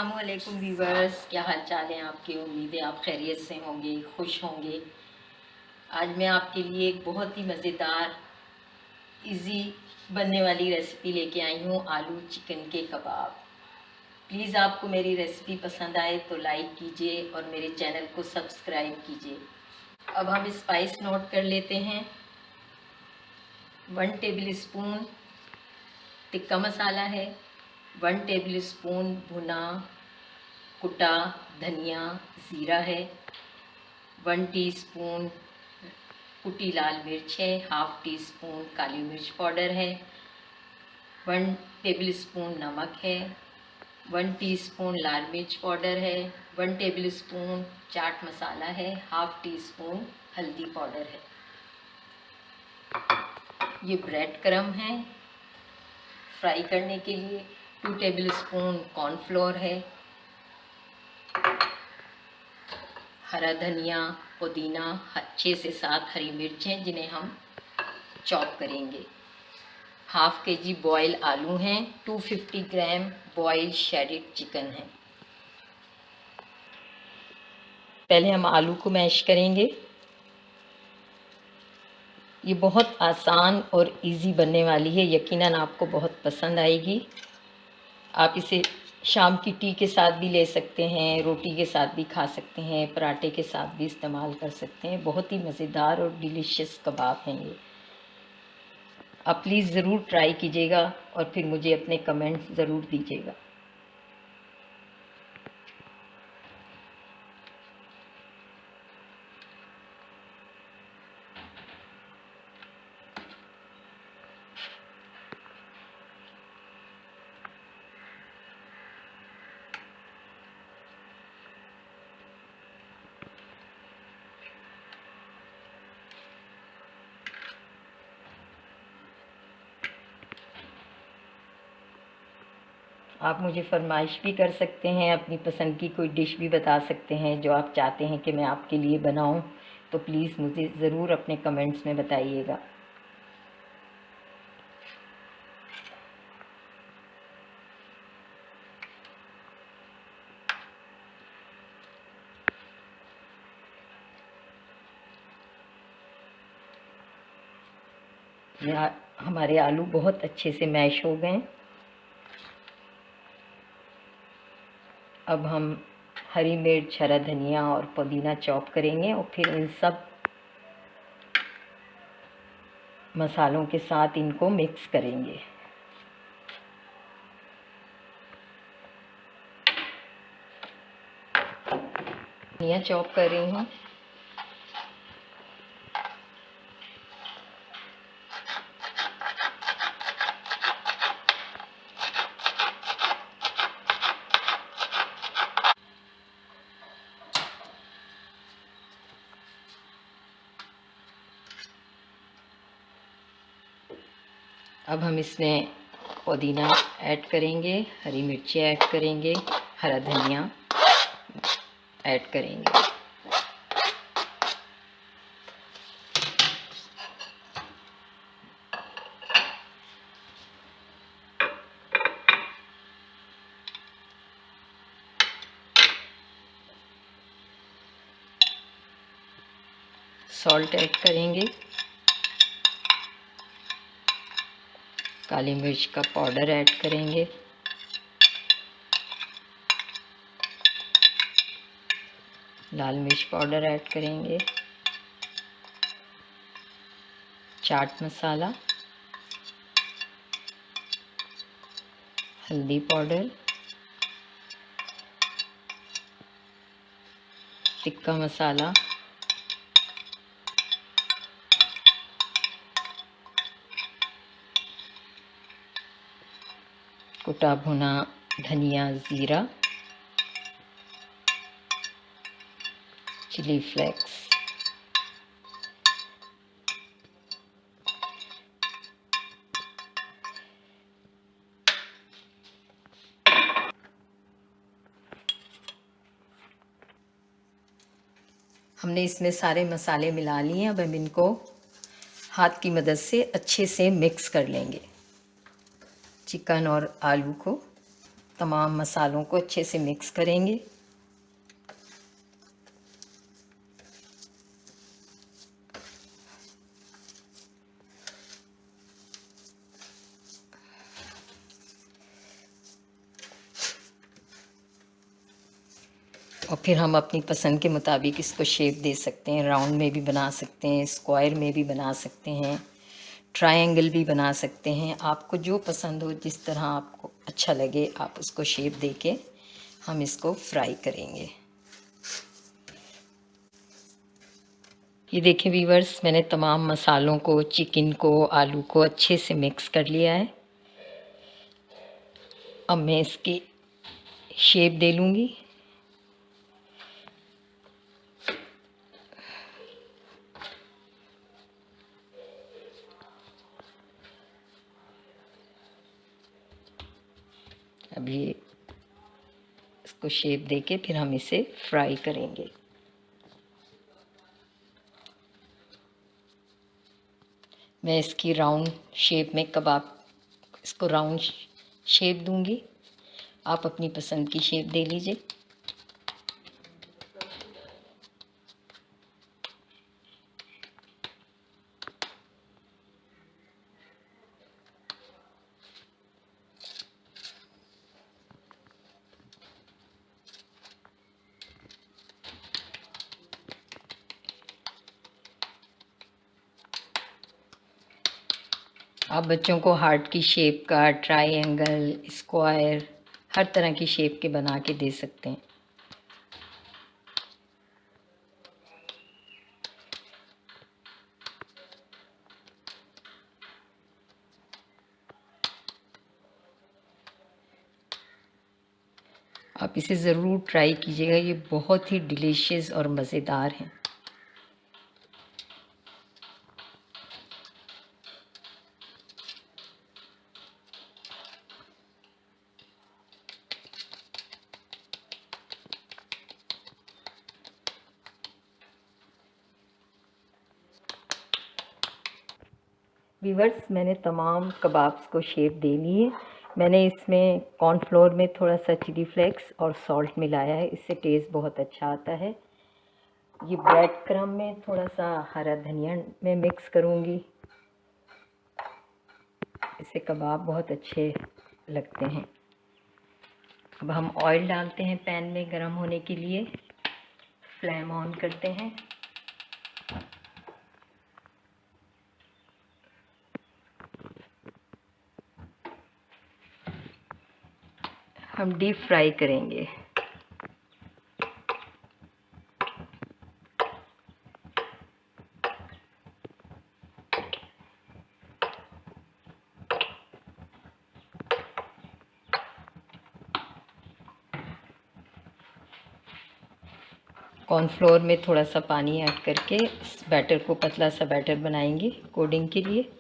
अस्सलामुअलैकुम व्यूवर्स, क्या हाल चाल है आपके। उम्मीद है आप खैरियत से होंगे, खुश होंगे। आज मैं आपके लिए एक बहुत ही मज़ेदार इजी बनने वाली रेसिपी लेके आई हूँ, आलू चिकन के कबाब। प्लीज़ आपको मेरी रेसिपी पसंद आए तो लाइक कीजिए और मेरे चैनल को सब्सक्राइब कीजिए। अब हम स्पाइस नोट कर लेते हैं। 1 टेबल स्पून टिक्का मसाला है, 1 टेबल स्पून भुना कुटा धनिया ज़ीरा है, 1 टीस्पून कुटी लाल मिर्च है, हाफ़ टी स्पून काली मिर्च पाउडर है, 1 टेबल स्पून नमक है, 1 टीस्पून लाल मिर्च पाउडर है, 1 टेबल स्पून चाट मसाला है, हाफ़ टी स्पून हल्दी पाउडर है। ये ब्रेड क्रम्ब है फ्राई करने के लिए। 2 टेबल स्पून कॉर्नफ्लोर है, हरा धनिया पुदीना 6 से 7 हरी मिर्चें जिन्हें हम चॉप करेंगे। हाफ़ केजी बॉयल आलू हैं, 250 ग्राम बॉयल शेडेड चिकन है। पहले हम आलू को मैश करेंगे। ये बहुत आसान और इजी बनने वाली है, यकीनन आपको बहुत पसंद आएगी। आप इसे शाम की टी के साथ भी ले सकते हैं, रोटी के साथ भी खा सकते हैं, पराठे के साथ भी इस्तेमाल कर सकते हैं। बहुत ही मज़ेदार और डिलीशियस कबाब हैं ये। आप प्लीज़ ज़रूर ट्राई कीजिएगा और फिर मुझे अपने कमेंट्स ज़रूर दीजिएगा। आप मुझे फरमाइश भी कर सकते हैं, अपनी पसंद की कोई डिश भी बता सकते हैं जो आप चाहते हैं कि मैं आपके लिए बनाऊं, तो प्लीज़ मुझे ज़रूर अपने कमेंट्स में बताइएगा। हमारे आलू बहुत अच्छे से मैश हो गए। अब हम हरी मिर्च, हरा धनिया और पुदीना चॉप करेंगे और फिर इन सब मसालों के साथ इनको मिक्स करेंगे। धनिया चॉप कर रही हूँ। अब हम इसमें पुदीना ऐड करेंगे, हरी मिर्ची ऐड करेंगे, हरा धनिया ऐड करेंगे। सॉल्ट ऐड करेंगे, काली मिर्च का पाउडर ऐड करेंगे, लाल मिर्च पाउडर ऐड करेंगे, चाट मसाला, हल्दी पाउडर, टिक्का मसाला, कुटा भुना धनिया ज़ीरा, चिली फ्लेक्स, हमने इसमें सारे मसाले मिला लिए हैं। अब हम इनको हाथ की मदद से अच्छे से मिक्स कर लेंगे, चिकन और आलू को। तमाम मसालों को अच्छे से मिक्स करेंगे। और फिर हम अपनी पसंद के मुताबिक इसको शेप दे सकते हैं। राउंड में भी बना सकते हैं, स्क्वायर में भी बना सकते हैं, ट्रायंगल भी बना सकते हैं। आपको जो पसंद हो, जिस तरह आपको अच्छा लगे, आप उसको शेप दे के हम इसको फ्राई करेंगे। ये देखिए व्यूअर्स, मैंने तमाम मसालों को, चिकन को, आलू को अच्छे से मिक्स कर लिया है। अब मैं इसकी शेप दे लूँगी। अभी इसको शेप देके फिर हम इसे फ्राई करेंगे। मैं इसकी राउंड शेप में कबाब, इसको राउंड शेप दूंगी। आप अपनी पसंद की शेप दे लीजिए। आप बच्चों को हार्ट की शेप का, ट्रायंगल, स्क्वायर, हर तरह की शेप के बना के दे सकते हैं। आप इसे ज़रूर ट्राई कीजिएगा, ये बहुत ही डिलीशियस और मज़ेदार हैं। व्यूअर्स, मैंने तमाम कबाब्स को शेप दे ली है। मैंने इसमें कॉर्नफ्लोर में थोड़ा सा चिली फ्लेक्स और सॉल्ट मिलाया है, इससे टेस्ट बहुत अच्छा आता है। ये ब्रेड क्रम्ब में थोड़ा सा हरा धनिया मैं मिक्स करूँगी, इससे कबाब बहुत अच्छे लगते हैं। अब हम ऑयल डालते हैं पैन में गरम होने के लिए। फ्लेम ऑन करते हैं। हम डीप फ्राई करेंगे। कॉर्नफ्लोर में थोड़ा सा पानी ऐड करके इस बैटर को पतला सा बैटर बनाएंगे कोडिंग के लिए।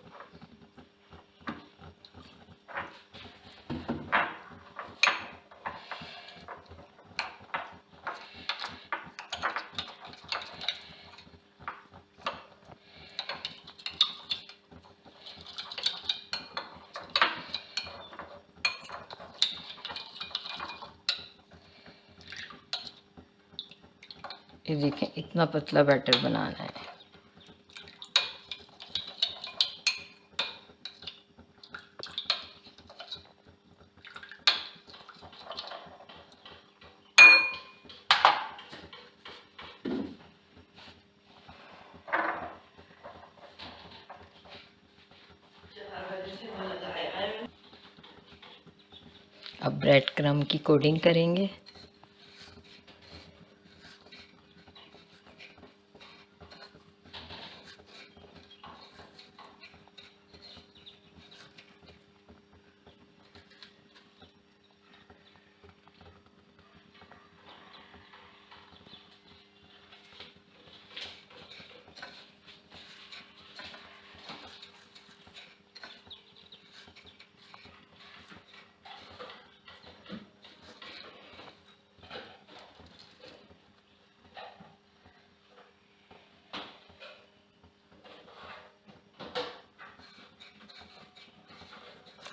ये देखें, इतना पतला बैटर बनाना है। अब ब्रेड क्रम्ब की कोडिंग करेंगे।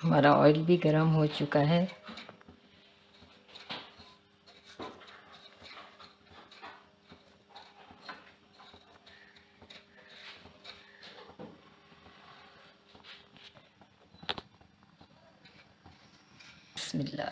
हमारा ऑयल भी गर्म हो चुका है। बिस्मिल्लाह।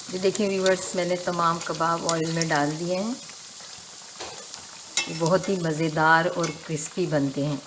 ये देखिए व्यूअर्स, मैंने तमाम कबाब ऑयल में डाल दिए हैं। ये बहुत ही मज़ेदार और क्रिस्पी बनते हैं।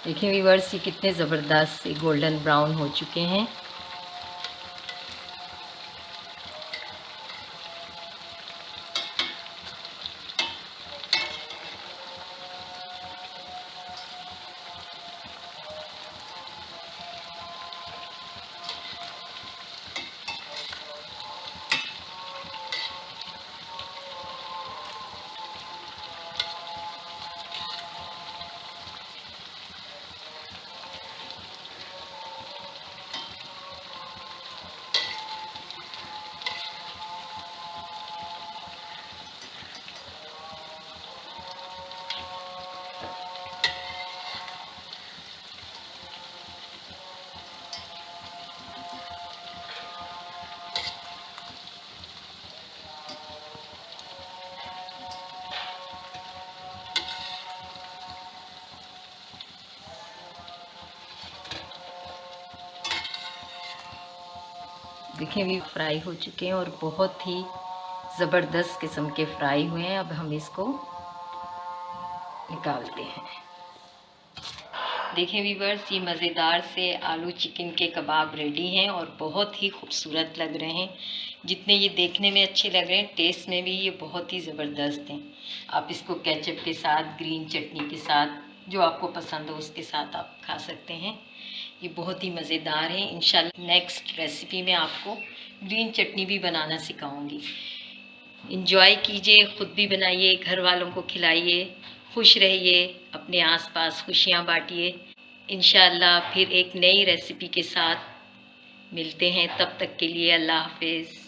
देखिए व्यूअर्स, ये कितने ज़बरदस्त गोल्डन ब्राउन हो चुके हैं। देखिए भी फ्राई हो चुके हैं और बहुत ही ज़बरदस्त किस्म के फ्राई हुए हैं। अब हम इसको निकालते हैं। देखिए व्यूअर्स, ये मज़ेदार से आलू चिकन के कबाब रेडी हैं और बहुत ही खूबसूरत लग रहे हैं। जितने ये देखने में अच्छे लग रहे हैं, टेस्ट में भी ये बहुत ही ज़बरदस्त हैं। आप इसको केचप के साथ, ग्रीन चटनी के साथ, जो आपको पसंद हो उसके साथ आप खा सकते हैं। ये बहुत ही मज़ेदार है। इंशाल्लाह नेक्स्ट रेसिपी में आपको ग्रीन चटनी भी बनाना सिखाऊंगी। इंजॉय कीजिए, ख़ुद भी बनाइए, घर वालों को खिलाइए, खुश रहिए, अपने आसपास खुशियाँ बांटिए। इंशाल्लाह फिर एक नई रेसिपी के साथ मिलते हैं। तब तक के लिए अल्लाह हाफ़िज़।